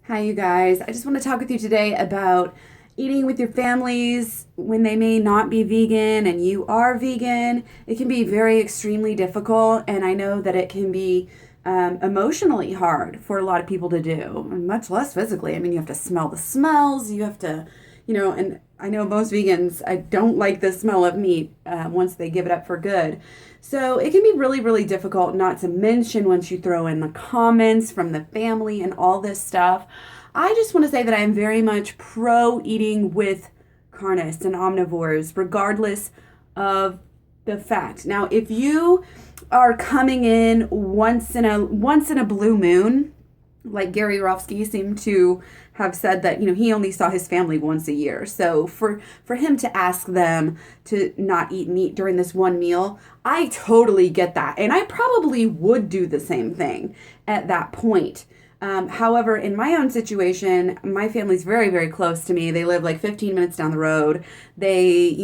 Hi, you guys. I just want to talk with you today about eating with your families when they may not be vegan and you are vegan. It can be very extremely difficult, and I know that it can be emotionally hard for a lot of people to do, and much less physically. I mean, you have to smell the smells, you have to, and I know most vegans, I don't like the smell of meat once they give it up for good. So it can be really, really difficult, not to mention once you throw in the comments from the family and all this stuff. I just want to say that I am very much pro eating with carnists and omnivores, regardless of the fact. Now, if you are coming in once in a blue moon, like Gary Rofsky seemed to have said that he only saw his family once a year. So for him to ask them to not eat meat during this one meal, I totally get that, and I probably would do the same thing at that point. However, in my own situation, my family's very, very close to me. They live like 15 minutes down the road. They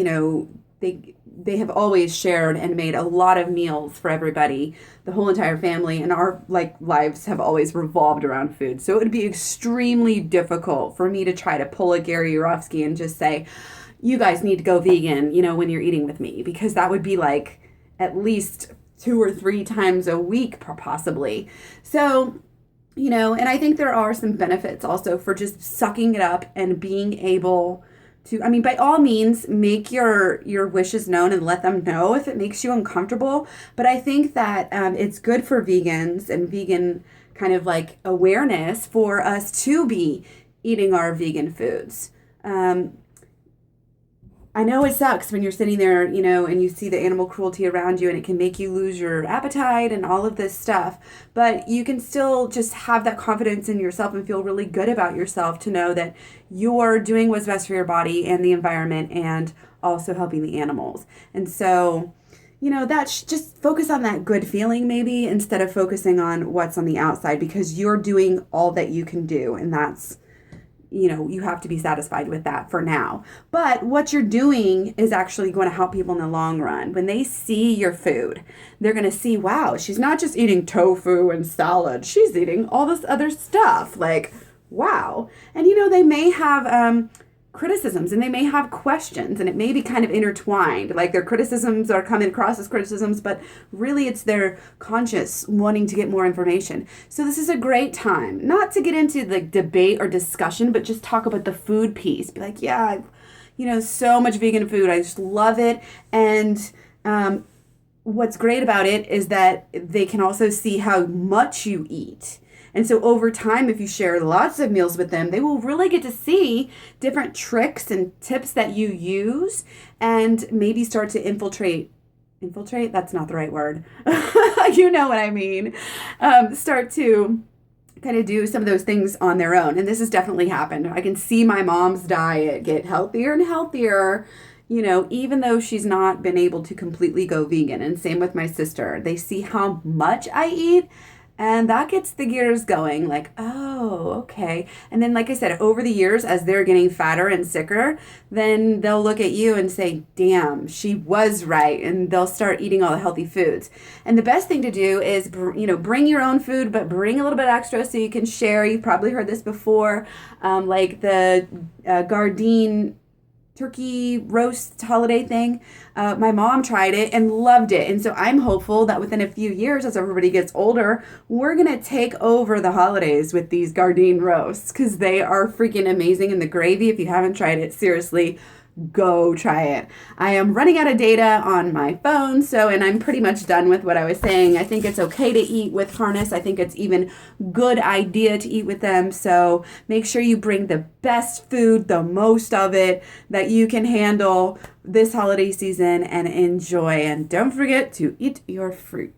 have always shared and made a lot of meals for everybody, the whole entire family, and our lives have always revolved around food. So it would be extremely difficult for me to try to pull a Gary Yourofsky and just say, you guys need to go vegan, when you're eating with me, because that would be like at least 2 or 3 times a week, possibly. So, and I think there are some benefits also for just sucking it up and being able to, I mean, by all means, make your wishes known and let them know if it makes you uncomfortable. But I think that it's good for vegans and vegan kind of like awareness for us to be eating our vegan foods. I know it sucks when you're sitting there, and you see the animal cruelty around you, and it can make you lose your appetite and all of this stuff. But you can still just have that confidence in yourself and feel really good about yourself to know that you're doing what's best for your body and the environment and also helping the animals. And so, that's just focus on that good feeling maybe instead of focusing on what's on the outside, because you're doing all that you can do, and that's you have to be satisfied with that for now. But what you're doing is actually going to help people in the long run. When they see your food, they're going to see, wow, she's not just eating tofu and salad. She's eating all this other stuff. Like, wow. And, they may have criticisms and they may have questions, and it may be kind of intertwined. Like their criticisms are coming across as criticisms, but really it's their conscience wanting to get more information. So this is a great time not to get into the debate or discussion, but just talk about the food piece. Be like, yeah, so much vegan food. I just love it. And what's great about it is that they can also see how much you eat. And so over time, if you share lots of meals with them, they will really get to see different tricks and tips that you use, and maybe start to infiltrate, that's not the right word. You know what I mean. Start to kind of do some of those things on their own. And this has definitely happened. I can see my mom's diet get healthier and healthier, even though she's not been able to completely go vegan. And same with my sister. They see how much I eat, and that gets the gears going, like, oh, okay. And then, like I said, over the years, as they're getting fatter and sicker, then they'll look at you and say, damn, she was right. And they'll start eating all the healthy foods. And the best thing to do is, bring your own food, but bring a little bit extra so you can share. You've probably heard this before, like the Gardein turkey roast holiday thing. My mom tried it and loved it. And so I'm hopeful that within a few years, as everybody gets older, we're going to take over the holidays with these Gardein roasts, because they are freaking amazing. And the gravy, if you haven't tried it, seriously, go try it. I am running out of data on my phone, and I'm pretty much done with what I was saying. I think it's okay to eat with Carnists. I think it's even good idea to eat with them. So make sure you bring the best food, the most of it that you can handle this holiday season, and enjoy. And don't forget to eat your fruit.